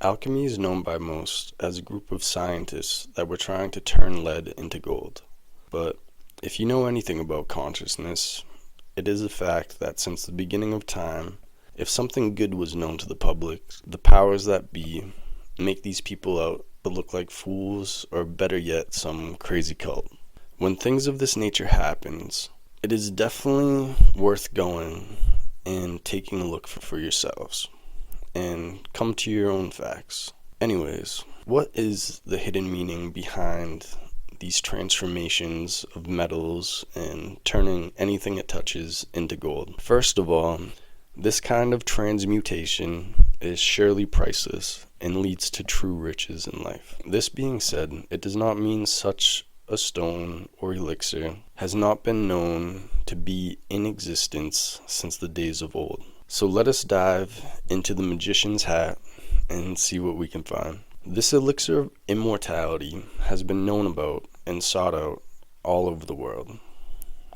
Alchemy is known by most as a group of scientists that were trying to turn lead into gold. But if you know anything about consciousness, it is a fact that since the beginning of time, if something good was known to the public, the powers that be make these people out to look like fools, or better yet, some crazy cult. When things of this nature happens, it is definitely worth going and taking a look for yourselves and come to your own facts. Anyways, what is the hidden meaning behind these transformations of metals and turning anything it touches into gold? First of all, this kind of transmutation is surely priceless and leads to true riches in life. This being said, it does not mean such a stone or elixir has not been known to be in existence since the days of old. So let us dive into the magician's hat and see what we can find. This elixir of immortality has been known about and sought out all over the world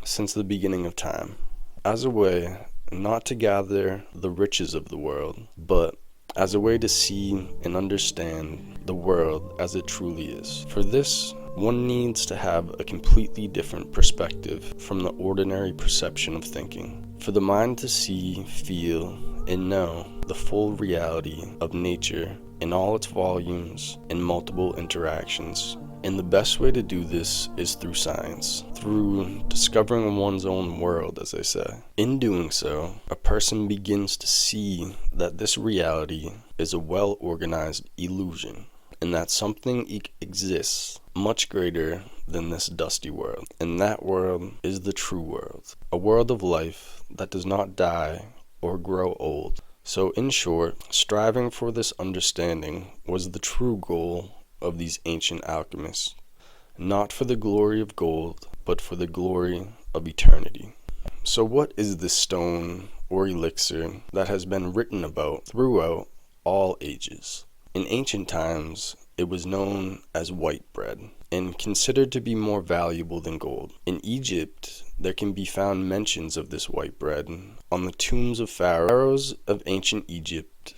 since the beginning of time, as a way not to gather the riches of the world, but as a way to see and understand the world as it truly is. For this, one needs to have a completely different perspective from the ordinary perception of thinking. For the mind to see, feel, and know the full reality of nature in all its volumes and multiple interactions. And the best way to do this is through science, through discovering one's own world, as they say. In doing so, a person begins to see that this reality is a well-organized illusion, and that something exists much greater than this dusty world. And that world is the true world, a world of life that does not die or grow old. So in short, striving for this understanding was the true goal of these ancient alchemists, not for the glory of gold, but for the glory of eternity. So what is this stone or elixir that has been written about throughout all ages? In ancient times, it was known as white bread and considered to be more valuable than gold. In Egypt, there can be found mentions of this white bread on the tombs of pharaohs. Pharaohs of ancient Egypt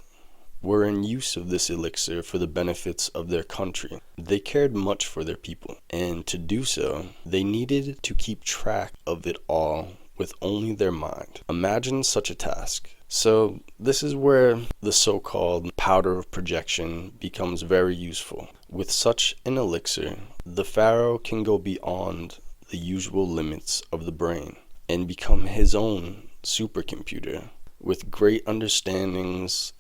were in use of this elixir for the benefits of their country. They cared much for their people, and to do so, they needed to keep track of it all with only their mind. Imagine such a task. So this is where the so-called powder of projection becomes very useful. With such an elixir, the pharaoh can go beyond the usual limits of the brain and become his own supercomputer with great understandings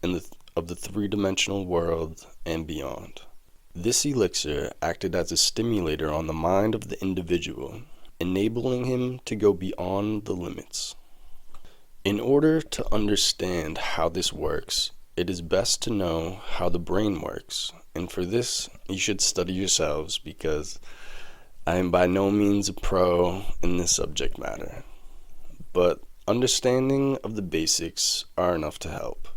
of the three-dimensional world and beyond. This elixir acted as a stimulator on the mind of the individual, enabling him to go beyond the limits. In order to understand how this works, it is best to know how the brain works, and for this, you should study yourselves because I am by no means a pro in this subject matter, but understanding of the basics are enough to help.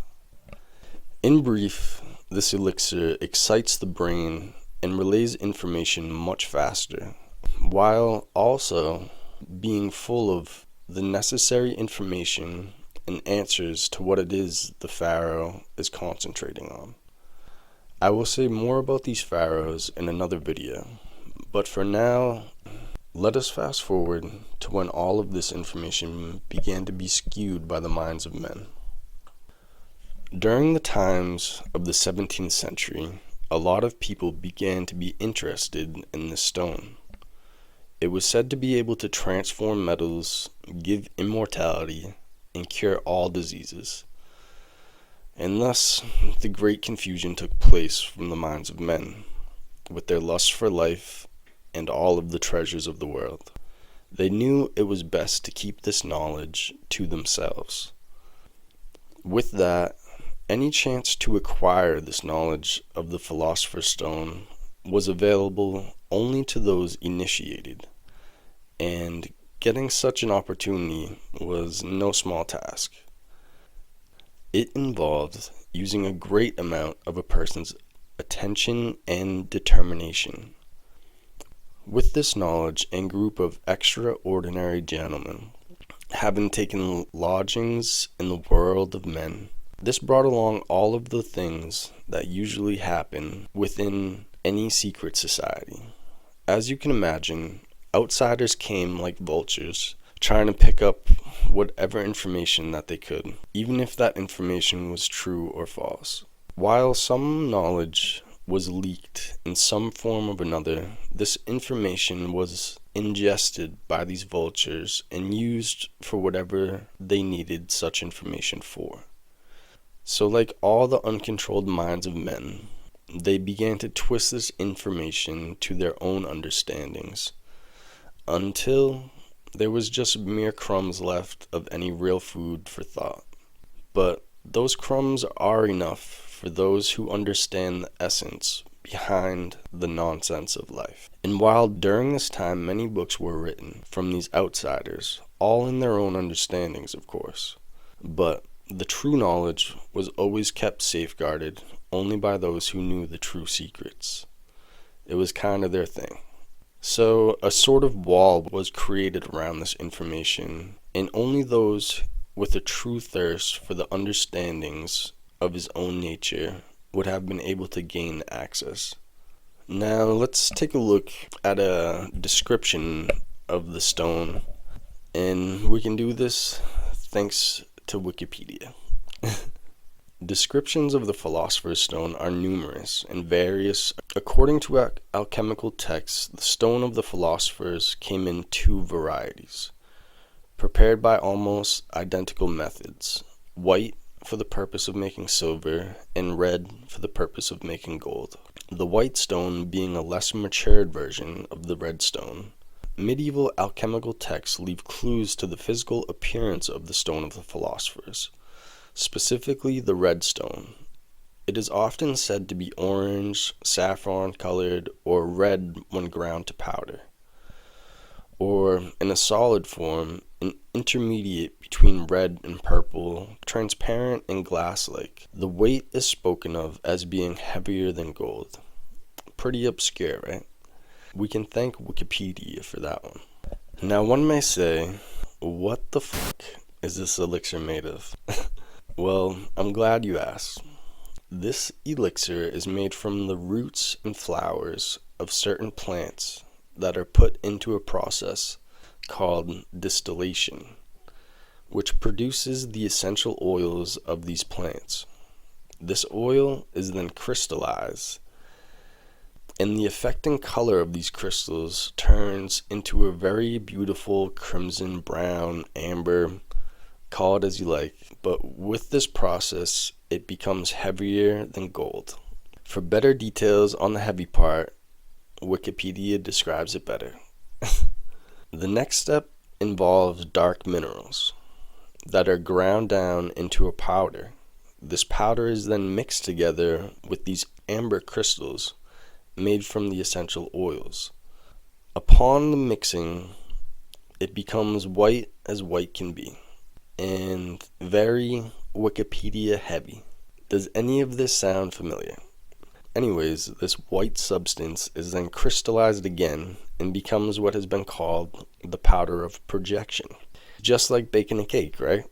In brief, this elixir excites the brain and relays information much faster, while also being full of the necessary information and answers to what it is the pharaoh is concentrating on. I will say more about these pharaohs in another video, but for now, let us fast forward to when all of this information began to be skewed by the minds of men. During the times of the 17th century, a lot of people began to be interested in this stone. It was said to be able to transform metals, give immortality, and cure all diseases. And thus, the great confusion took place from the minds of men, with their lust for life and all of the treasures of the world. They knew it was best to keep this knowledge to themselves. With that, any chance to acquire this knowledge of the Philosopher's Stone was available only to those initiated, and getting such an opportunity was no small task. It involved using a great amount of a person's attention and determination. With this knowledge and group of extraordinary gentlemen, having taken lodgings in the world of men, This brought along all of the things that usually happen within any secret society. As you can imagine, outsiders came like vultures, trying to pick up whatever information that they could, even if that information was true or false. While some knowledge was leaked in some form or another, this information was ingested by these vultures and used for whatever they needed such information for. So like all the uncontrolled minds of men, they began to twist this information to their own understandings, until there was just mere crumbs left of any real food for thought. But those crumbs are enough for those who understand the essence behind the nonsense of life. And while during this time many books were written from these outsiders, all in their own understandings, of course, but the true knowledge was always kept safeguarded only by those who knew the true secrets. It was kind of their thing. So a sort of wall was created around this information, and only those with a true thirst for the understandings of his own nature would have been able to gain access. Now let's take a look at a description of the stone, and we can do this thanks to Wikipedia. Descriptions of the Philosopher's Stone are numerous and various. According to alchemical texts, the stone of the philosophers came in two varieties, prepared by almost identical methods: white for the purpose of making silver, and red for the purpose of making gold. The white stone being a less matured version of the red stone. Medieval alchemical texts leave clues to the physical appearance of the stone of the philosophers, specifically the red stone. It is often said to be orange, saffron colored, or red when ground to powder, or in a solid form, an intermediate between red and purple, transparent and glass-like. The weight is spoken of as being heavier than gold. Pretty obscure, right? We can thank Wikipedia for that one. Now one may say, what the fuck is this elixir made of? Well, I'm glad you asked. This elixir is made from the roots and flowers of certain plants that are put into a process called distillation, which produces the essential oils of these plants. This oil is then crystallized, and the affecting color of these crystals turns into a very beautiful crimson, brown, amber, call it as you like, but with this process, it becomes heavier than gold. For better details on the heavy part, Wikipedia describes it better. The next step involves dark minerals that are ground down into a powder. This powder is then mixed together with these amber crystals made from the essential oils. Upon the mixing, it becomes white as white can be, and very Wikipedia heavy. Does any of this sound familiar? Anyways, this white substance is then crystallized again and becomes what has been called the powder of projection. Just like baking a cake, right?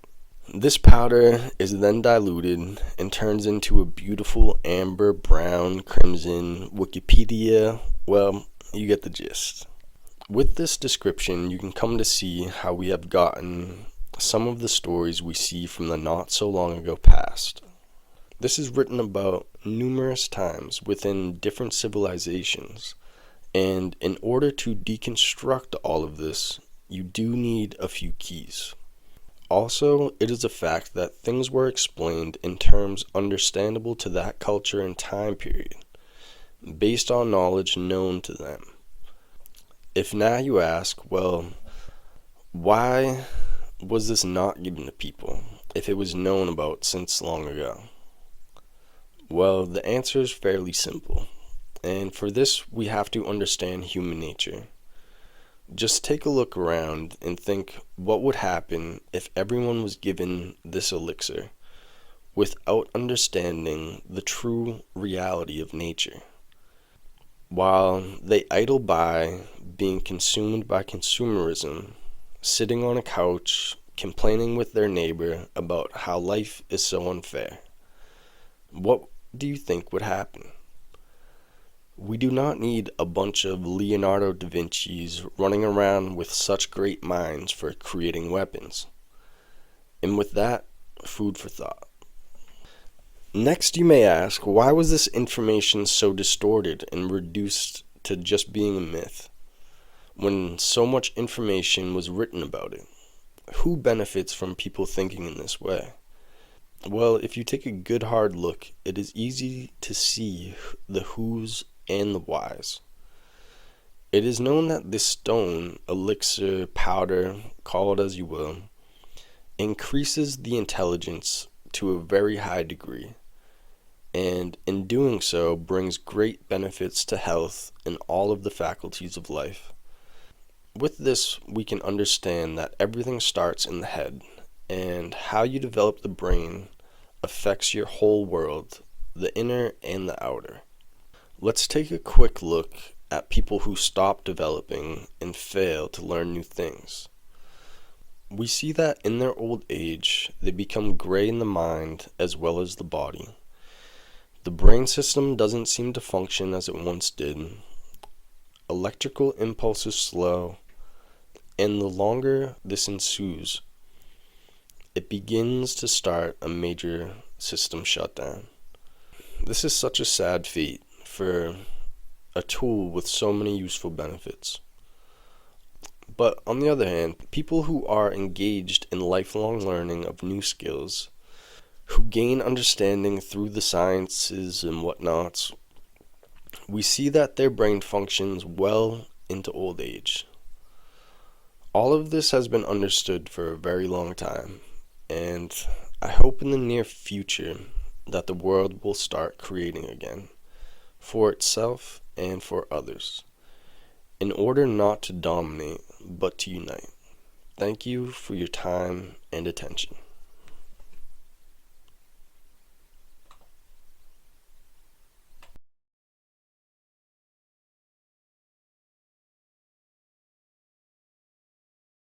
This powder is then diluted and turns into a beautiful amber, brown, crimson. Wikipedia, well, you get the gist. With this description, you can come to see how we have gotten some of the stories we see from the not so long ago past. This is written about numerous times within different civilizations, and in order to deconstruct all of this, you do need a few keys. Also, it is a fact that things were explained in terms understandable to that culture and time period, based on knowledge known to them. If now you ask, well, why was this not given to people if it was known about since long ago? Well, the answer is fairly simple, and for this we have to understand human nature. Just take a look around and think what would happen if everyone was given this elixir without understanding the true reality of nature. While they idle by, being consumed by consumerism, sitting on a couch, complaining with their neighbor about how life is so unfair. what do you think would happen? We do not need a bunch of Leonardo da Vinci's running around with such great minds for creating weapons. And with that, food for thought. Next, you may ask, why was this information so distorted and reduced to just being a myth, when so much information was written about it? Who benefits from people thinking in this way? Well, if you take a good hard look, it is easy to see the who's and the whys. It is known that this stone, elixir, powder, call it as you will, increases the intelligence to a very high degree, and in doing so brings great benefits to health and all of the faculties of life. With this, we can understand that everything starts in the head, and how you develop the brain affects your whole world, the inner and the outer. Let's take a quick look at people who stop developing and fail to learn new things. We see that in their old age, they become gray in the mind as well as the body. The brain system doesn't seem to function as it once did. Electrical impulses slow, and the longer this ensues, it begins to start a major system shutdown. This is such a sad fate for a tool with so many useful benefits. But on the other hand, people who are engaged in lifelong learning of new skills, who gain understanding through the sciences and whatnots, we see that their brain functions well into old age. All of this has been understood for a very long time, and I hope in the near future that the world will start creating again, for itself and for others, in order not to dominate, but to unite. Thank you for your time and attention.